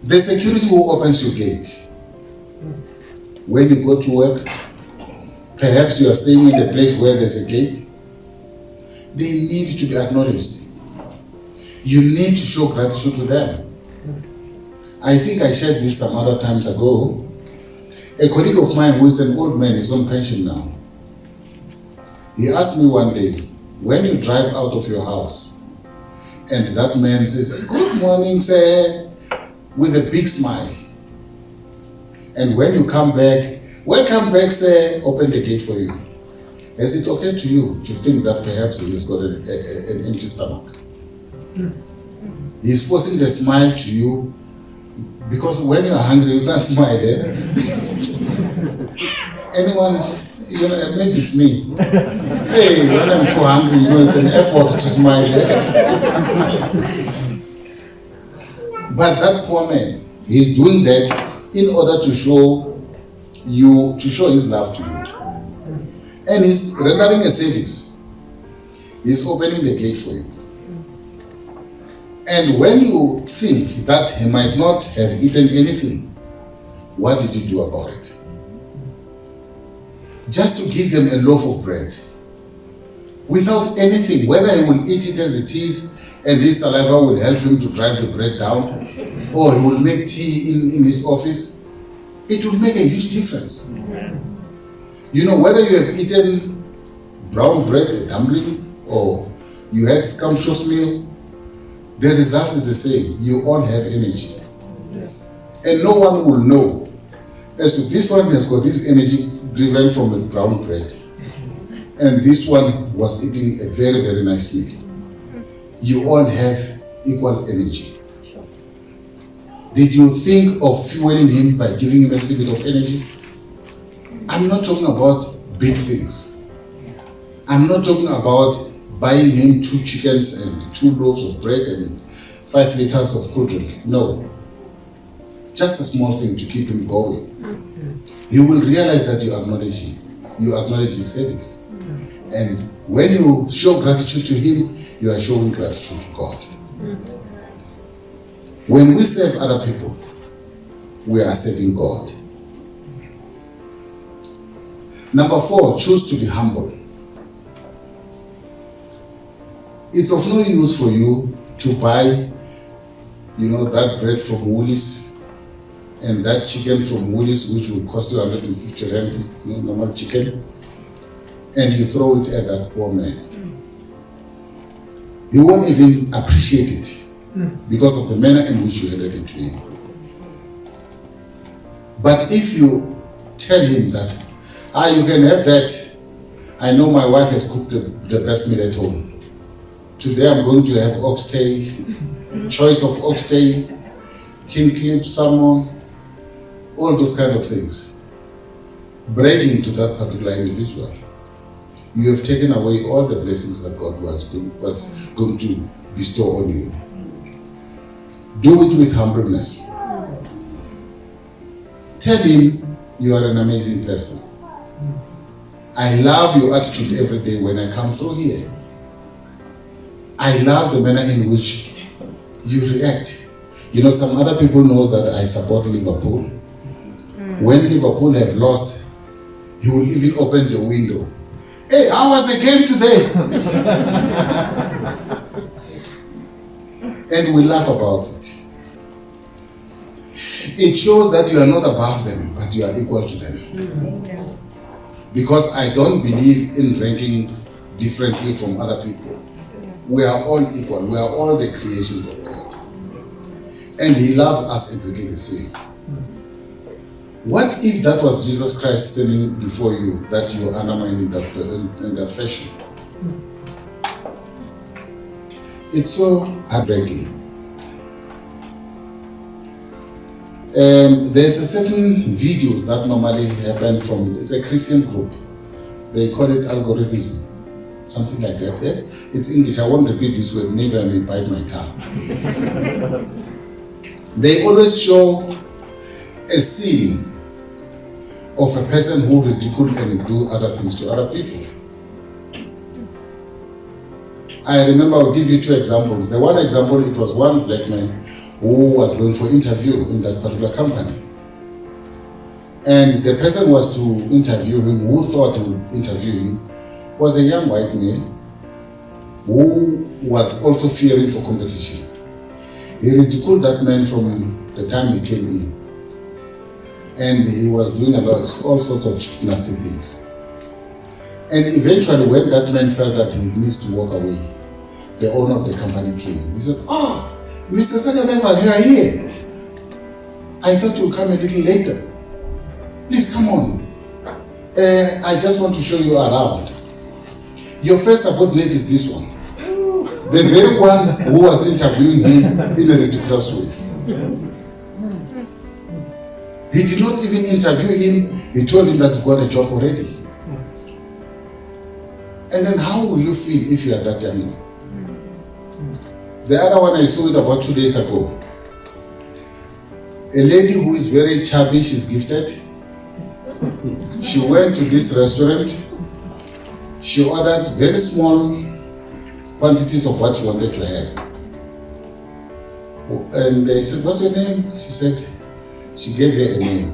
The security who opens your gate when you go to work, perhaps you are staying in a place where there's a gate, they need to be acknowledged. You need to show gratitude to them. I think I shared this some other times ago. A colleague of mine who is an old man, is on pension now. He asked me one day, when you drive out of your house, and that man says, "Good morning, sir," with a big smile. And when you come back, "Welcome back, sir," open the gate for you. Is it okay to you to think that perhaps he has got an empty stomach? He's forcing the smile to you, because when you are hungry, you can't smile. Anyone, maybe it's me. Hey, when I'm too hungry, it's an effort to smile. But that poor man, he's doing that in order to show his love to you. And he's rendering a service. He's opening the gate for you. And when you think that he might not have eaten anything, what did you do about it? Just to give them a loaf of bread, without anything, whether he will eat it as it is, and his saliva will help him to drive the bread down, or he will make tea in his office, it will make a huge difference. Whether you have eaten brown bread, a dumpling, or you had scrumptious meal, the result is the same. You all have energy. Yes. And no one will know as to this one has got this energy driven from a brown bread, and this one was eating a very, very nice meal. You all have equal energy. Did you think of fueling him by giving him a little bit of energy? I'm not talking about big things. I'm not talking about buying him 2 chickens and 2 loaves of bread and 5 liters of cool drink. No. Just a small thing to keep him going. You will realize that you acknowledge him. You acknowledge his service. And when you show gratitude to him, you are showing gratitude to God. When we serve other people, we are serving God. Number 4, choose to be humble. It's of no use for you to buy, that bread from Woolies and that chicken from Woolies, which will cost you 150 rand, normal chicken, and you throw it at that poor man. He won't even appreciate it because of the manner in which you handed it to him. But if you tell him that, you can have that, I know my wife has cooked the best meal at home. Today I'm going to have oxtail, choice of oxtail, king clip, salmon, all those kind of things. Bragging to that particular individual. You have taken away all the blessings that God was going to bestow on you. Do it with humbleness. Tell him you are an amazing person. I love your attitude every day when I come through here. I love the manner in which you react. Some other people knows that I support Liverpool. When Liverpool have lost, he will even open the window. Hey, how was the game today? And we laugh about it. It shows that you are not above them, but you are equal to them. Because I don't believe in ranking differently from other people. We are all equal. We are all the creations of God. And He loves us exactly the same. What if that was Jesus Christ standing before you, that you undermine in that fashion? It's so heartbreaking. There's a certain videos that normally happen from, it's a Christian group. They call it algorithm, something like that. Eh? It's English. I won't repeat this word. Maybe I may bite my tongue. They always show a scene of a person who ridicule and do other things to other people. I remember, I'll give you 2 examples. The one example, it was one black man who was going for interview in that particular company. And the person was to interview him, who thought to interview him, was a young white man who was also fearing for competition. He ridiculed that man from the time he came in. And he was doing all sorts of nasty things. And eventually, when that man felt that he needs to walk away, the owner of the company came. He said, "Oh, Mr. Sagadevan, you are here. I thought you'd come a little later. Please come on. I just want to show you around. Your first subordinate is this one. The very one who was interviewing him in a ridiculous way. He did not even interview him. He told him that you've got a job already. And then how will you feel if you are that young? The other one I saw it about 2 days ago. A lady who is very chubby, she's gifted. She went to this restaurant. She ordered very small quantities of what she wanted to have. And they said, "What's your name?" She said, she gave her a name.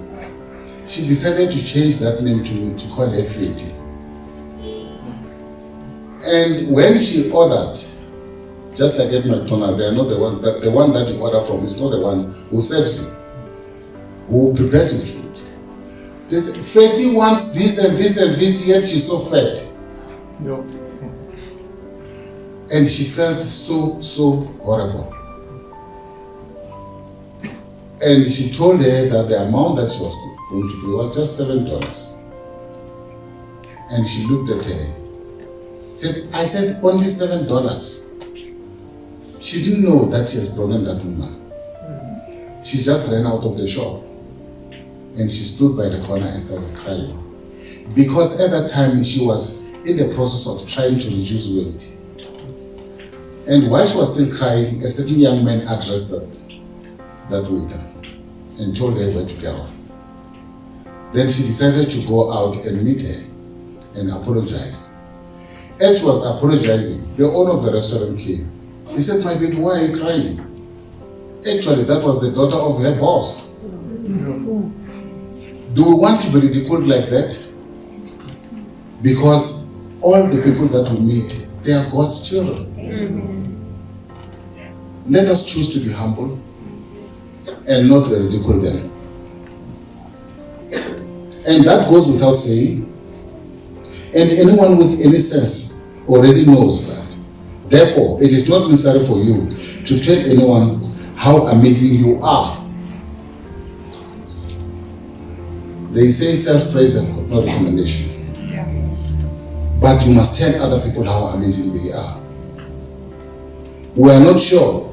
She decided to change that name to call her Feti. And when she ordered, just like at McDonald's, they are not the one that you order from is not the one who serves you, who prepares your food. They say, "Feti wants this and this and this, yet she's so fat." No. And she felt so horrible. And she told her that the amount that she was going to pay was just $7. And she looked at her. I said, "Only $7. She didn't know that she has broken that woman. She just ran out of the shop. And she stood by the corner and started crying. Because at that time she was in the process of trying to reduce weight. And while she was still crying, a certain young man addressed that waiter and told her where to get off. Then she decided to go out and meet her and apologize. As she was apologizing, the owner of the restaurant came. He said, "My baby, why are you crying?" Actually, that was the daughter of her boss. Do we want to be ridiculed like that? Because all the people that we meet, they are God's children. Let us choose to be humble and not ridicule them. And that goes without saying. And anyone with any sense already knows that. Therefore, it is not necessary for you to tell anyone how amazing you are. They say self-praise is not recommendation. But you must tell other people how amazing they are. We are not sure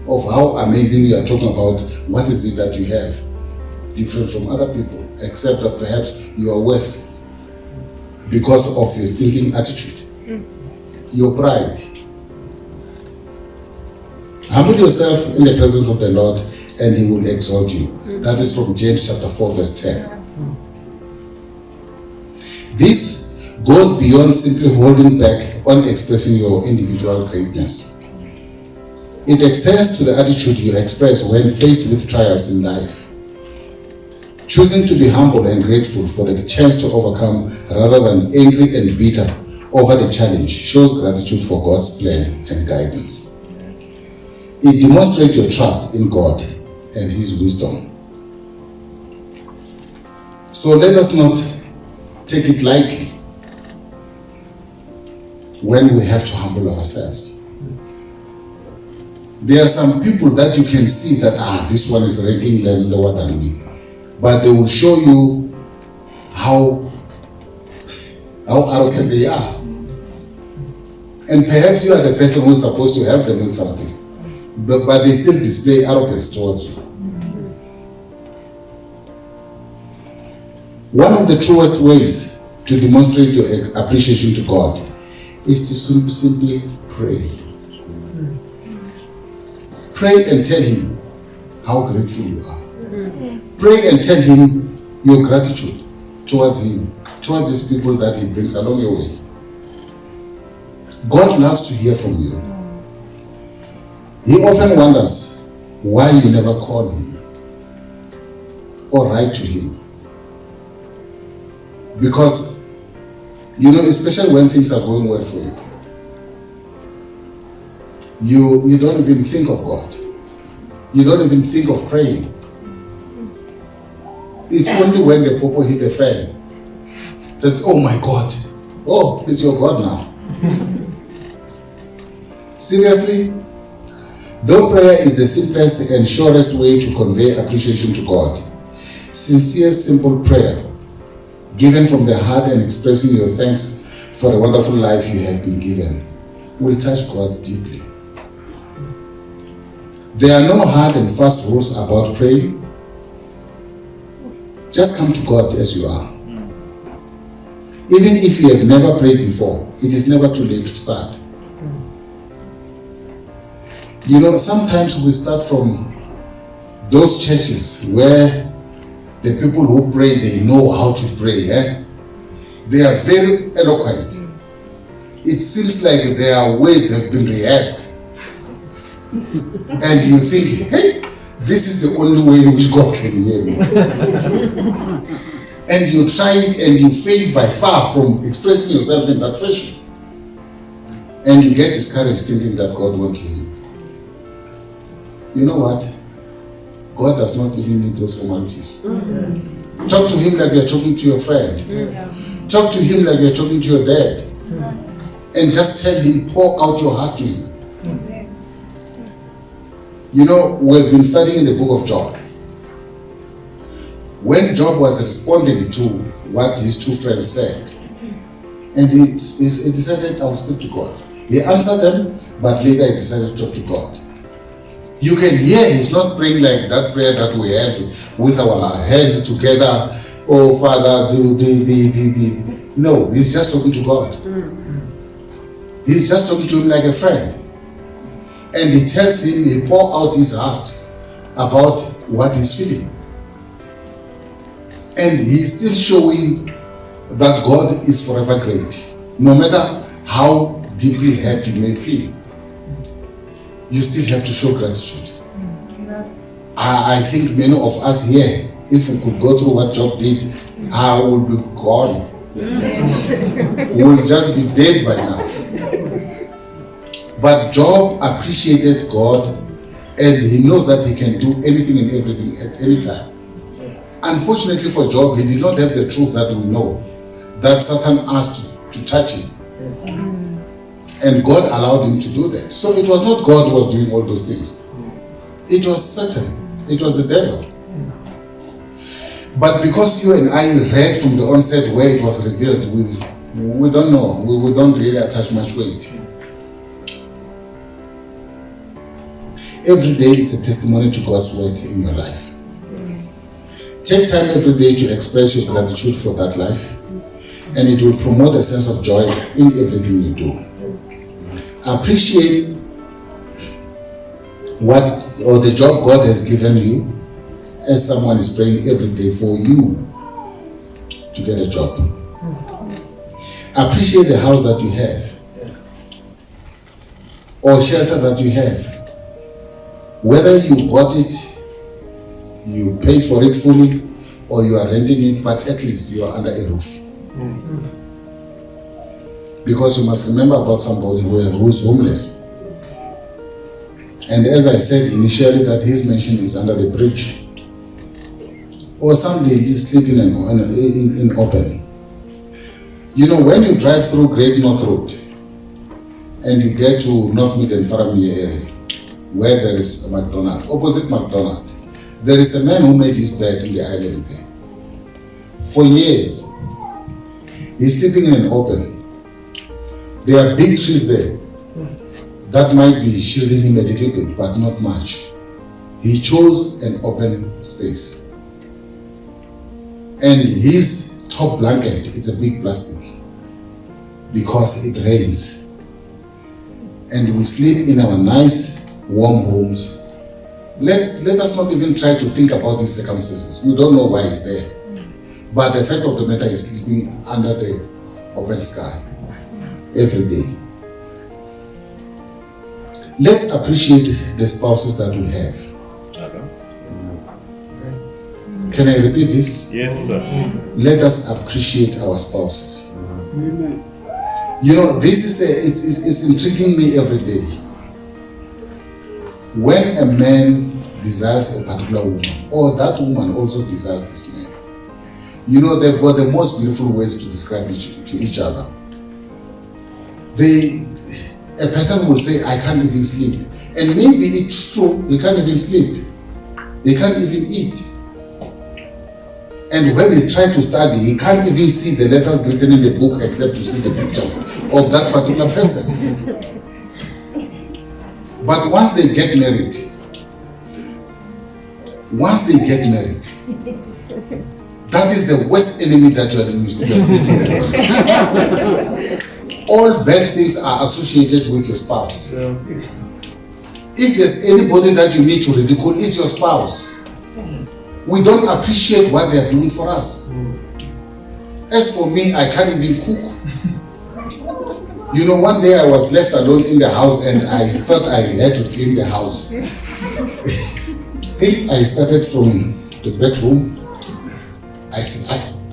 of how amazing you are talking about. What is it that you have different from other people, except that perhaps you are worse because of your stinking attitude, your pride. Humble yourself in the presence of the Lord and He will exalt you. That is from James chapter 4 verse 10. This goes beyond simply holding back on expressing your individual greatness. It extends to the attitude you express when faced with trials in life. Choosing to be humble and grateful for the chance to overcome rather than angry and bitter over the challenge shows gratitude for God's plan and guidance. It demonstrates your trust in God and His wisdom. So let us not take it lightly when we have to humble ourselves. There are some people that you can see that, this one is ranking lower than me. But they will show you how arrogant they are. And perhaps you are the person who is supposed to help them with something. But they still display arrogance towards you. One of the truest ways to demonstrate your appreciation to God is to simply pray. Pray and tell Him how grateful you are. Pray and tell Him your gratitude towards Him, towards these people that He brings along your way. God loves to hear from you. He often wonders why you never call him or write to him. Because, especially when things are going well for you, you don't even think of God. You don't even think of praying. It's only when the popo hit the fan that, oh my God, oh, it's your God now. Seriously? Though prayer is the simplest and surest way to convey appreciation to God, sincere, simple prayer, given from the heart and expressing your thanks for the wonderful life you have been given, will touch God deeply. There are no hard and fast rules about praying. Just come to God as you are. Even if you have never prayed before, it is never too late to start. Sometimes we start from those churches where the people who pray, they know how to pray. They are very eloquent. It seems like their words have been rehearsed. And you think, hey, this is the only way in which God can hear me. And you try it and you fail by far from expressing yourself in that fashion. And you get discouraged thinking that God won't hear you. You know what? God does not even need those formalities. Yes. Talk to him like you're talking to your friend. Yeah. Talk to him like you're talking to your dad. And just tell him, pour out your heart to him. We've been studying the book of Job. When Job was responding to what his two friends said, and he decided, I will speak to God. He answered them, but later he decided to talk to God. You can hear he's not praying like that prayer that we have with our hands together. Oh, Father, No, he's just talking to God. He's just talking to him like a friend. And he tells him, he pours out his heart about what he's feeling. And he's still showing that God is forever great. No matter how deeply hurt you may feel, you still have to show gratitude. I think many of us here, if we could go through what Job did, I would be gone. We will just be dead by now. But Job appreciated God, and he knows that he can do anything and everything at any time. Unfortunately for Job, he did not have the truth that we know, that Satan asked to touch him. And God allowed him to do that. So it was not God who was doing all those things. It was Satan. It was the devil. But because you and I read from the onset where it was revealed, we don't know. We don't really attach much weight. Every day it's a testimony to God's work in your life. Take time every day to express your gratitude for that life, and it will promote a sense of joy in everything you do. Appreciate the job God has given you, as someone is praying every day for you to get a job. Appreciate the house that you have, or shelter that you have. Whether you bought it, you paid for it fully, or you are renting it, but at least you are under a roof. Because you must remember about somebody who is homeless. And as I said initially, that his mansion is under the bridge. Or someday he's sleeping in open. When you drive through Great North Road and you get to North Mid and Faramia area, where there is a McDonald's, opposite McDonald's, there is a man who made his bed in the island there. For years, he's sleeping in an open. There are big trees there that might be shielding him a little bit, but not much. He chose an open space. And his top blanket is a big plastic because it rains. And we sleep in our nice, warm homes. Let us not even try to think about these circumstances. We don't know why he's there. But the fact of the matter is sleeping under the open sky every day. Let's appreciate the spouses that we have. Can I repeat this? Yes, sir. Let us appreciate our spouses. Amen. You know, this is it's intriguing me every day. When a man desires a particular woman, or that woman also desires this man, you know, they've got the most beautiful ways to describe to each other. A person will say, I can't even sleep. And maybe it's true, he can't even sleep. He can't even eat. And when he tries to study, he can't even see the letters written in the book except to see the pictures of that particular person. But once they get married, that is the worst enemy that you are sleeping with. All bad things are associated with your spouse. If there's anybody that you need to ridicule, it's your spouse. We don't appreciate what they are doing for us. As for me, I can't even cook. You know, one day I was left alone in the house and I thought I had to clean the house. I started from the bedroom. I said,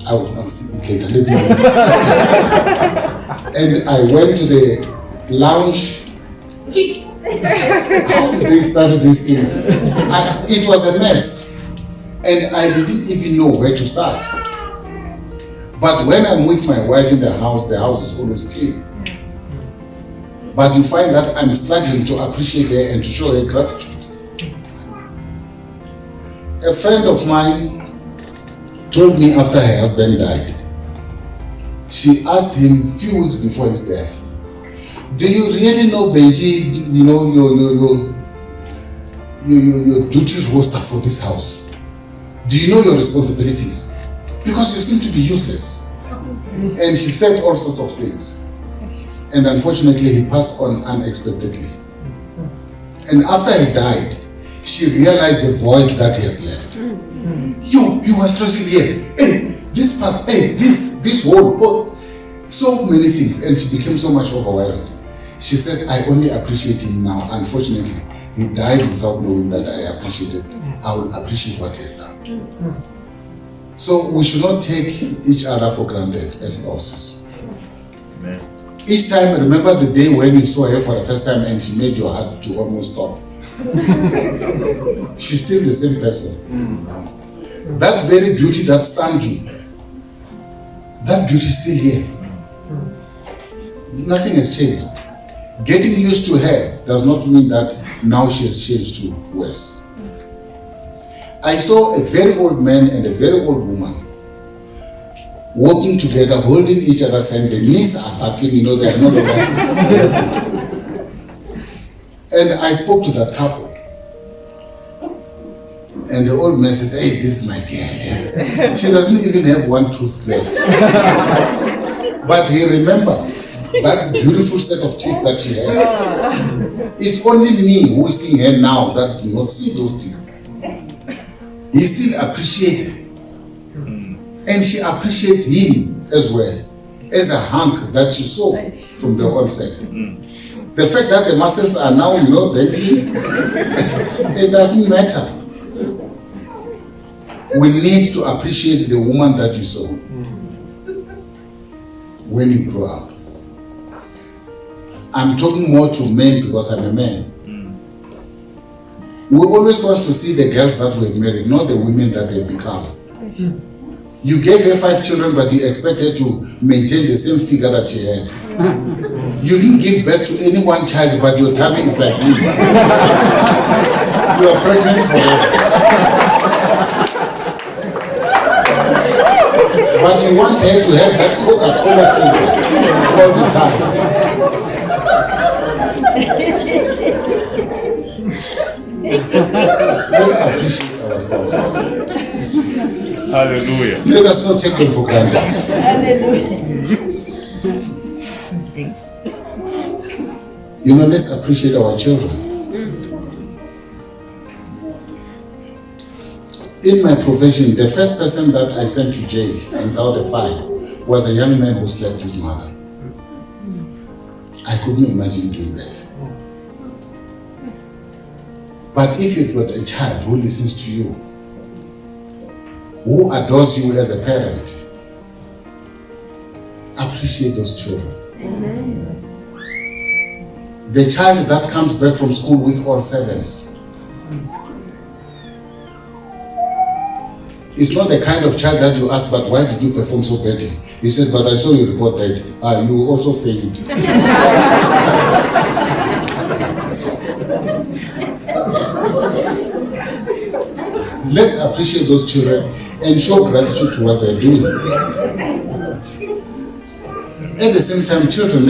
I'll see it later. Let me know. And I went to the lounge. How did they start these things? It was a mess. And I didn't even know where to start. But when I'm with my wife in the house is always clean. But you find that I'm struggling to appreciate her and to show her gratitude. A friend of mine told me after her husband died, she asked him a few weeks before his death, do you really know, Benji, you know, your duty roster for this house? Do you know your responsibilities? Because you seem to be useless. And she said all sorts of things. And unfortunately, he passed on unexpectedly. And after he died, she realized the void that he has left. You were stressing here. Hey, this part, hey, this whole, so many things. And she became so much overwhelmed. She said, I only appreciate him now. Unfortunately, he died without knowing that I appreciated. I will appreciate what he has done. So we should not take each other for granted as spouses. Amen. Each time, remember the day when you saw her for the first time and she made your heart to almost stop. She's still the same person. That very beauty that stunned you, that beauty is still here. Nothing has changed. Getting used to her does not mean that now she has changed to worse. I saw a very old man and a very old woman walking together, holding each other's hand. The knees are buckling, you know, they are no longer. And I spoke to that couple. And the old man said, hey, this is my girl. She doesn't even have one tooth left. But he remembers that beautiful set of teeth that she had. It's only me who is seeing her now that do not see those teeth. He still appreciates her. And she appreciates him as well, as a hunk that she saw from the onset. The fact that the muscles are now, you know, it doesn't matter. We need to appreciate the woman that you saw when you grow up. I'm talking more to men because I'm a man. We always want to see the girls that we've married, not the women that they've become. You gave her 5 children, but you expect her to maintain the same figure that she had. You didn't give birth to any one child, but your tummy is like this. You are pregnant for her. But you want her to have that Coca-Cola figure all the time. Let's appreciate our spouses. Hallelujah. Let us not take them for granted. You know, let's appreciate our children. In my profession, the first person that I sent to jail without a fine was a young man who slapped his mother. I couldn't imagine doing that. But if you've got a child who listens to you, who adores you as a parent. Appreciate those children. The child that comes back from school with all sevens is not the kind of child that you ask, but why did you perform so badly? He said, but I saw your report that you also failed. Let's appreciate those children and show gratitude to what they're doing. At the same time, children,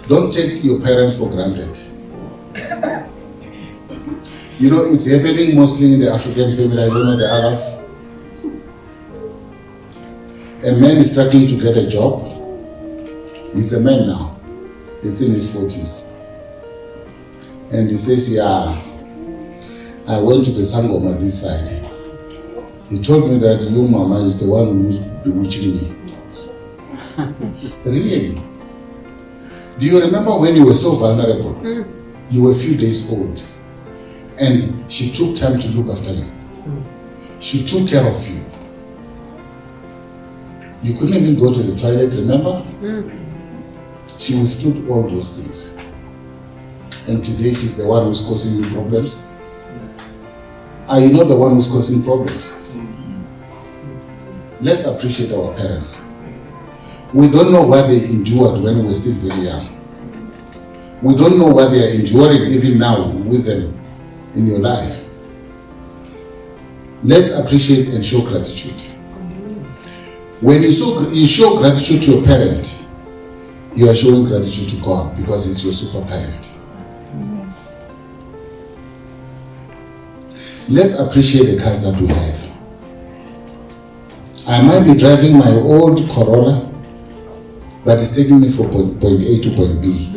don't take your parents for granted. You know, it's happening mostly in the African family, I don't know the others. A man is struggling to get a job. He's a man now. He's in his 40s. And he says, yeah, I went to the Sangoma this side. He told me that your mama is the one who's bewitching me. Really? Do you remember when you were so vulnerable? You were a few days old. And she took time to look after you. She took care of you. You couldn't even go to the toilet, remember? She withstood all those things. And today she's the one who's causing you problems. Are you not the one who's causing problems? Let's appreciate our parents. We don't know what they endured when we were still very young. We don't know what they are enduring even now with them in your life. Let's appreciate and show gratitude. When you show gratitude to your parent, you are showing gratitude to God because it's your super parent. Let's appreciate the cars that we have. I might be driving my old Corolla, but it's taking me from point A to point B.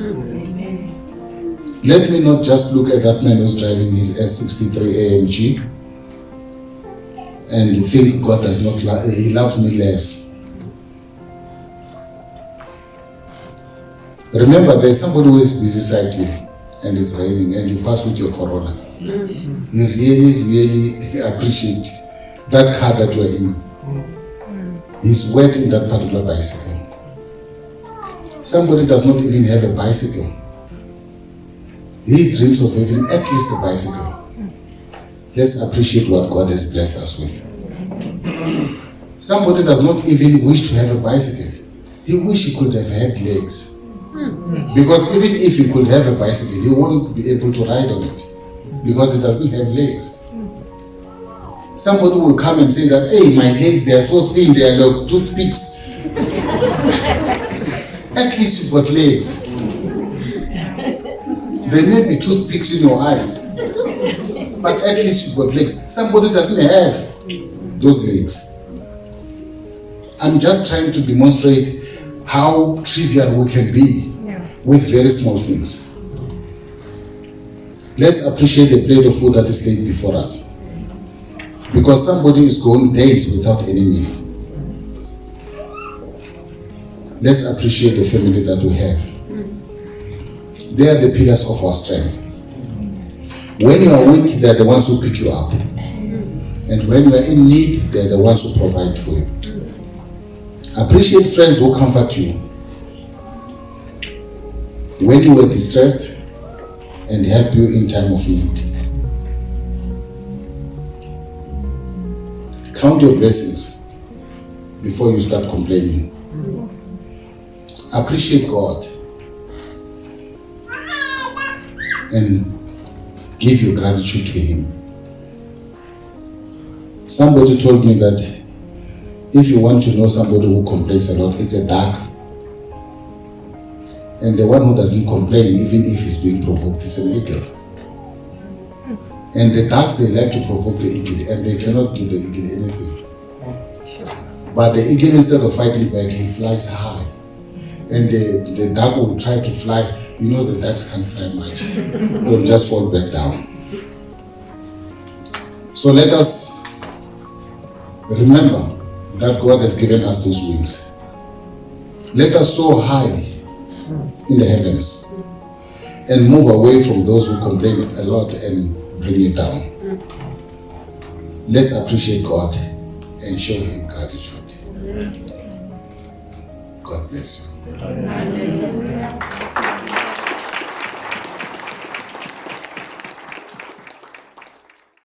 Let me not just look at that man who's driving his S63 AMG and think God does not he loves me less. Remember, there's somebody who is busy cycling and it's raining and you pass with your Corolla. You really, really appreciate that car that you're in. He's wet in that particular bicycle. Somebody does not even have a bicycle. He dreams of having at least a bicycle. Let's appreciate what God has blessed us with. Somebody does not even wish to have a bicycle. He wishes he could have had legs. Because even if he could have a bicycle, he won't be able to ride on it because it doesn't have legs. Somebody will come and say that, hey, my legs, they are so thin, they are like toothpicks. At least you've got legs. There may be toothpicks in your eyes, but at least you've got legs. Somebody doesn't have those legs. I'm just trying to demonstrate how trivial we can be with very small things. Let's appreciate the plate of food that is laid before us. Because somebody is going days without any meal. Let's appreciate the family that we have. They are the pillars of our strength. When you are weak, they are the ones who pick you up. And when you are in need, they are the ones who provide for you. Appreciate friends who comfort you when you were distressed and help you in time of need. Count your blessings before you start complaining. Appreciate God and give your gratitude to Him. Somebody told me that if you want to know somebody who complains a lot, it's a duck. And the one who doesn't complain, even if he's being provoked, it's an eagle. And the ducks, they like to provoke the eagle, and they cannot do the eagle anything. But the eagle, instead of fighting back, he flies high. And the duck will try to fly. You know the ducks can't fly much. They'll just fall back down. So let us remember that God has given us those wings. Let us soar high in the heavens and move away from those who complain a lot and bring it down. Let's appreciate God and show him gratitude. God bless you. Hallelujah.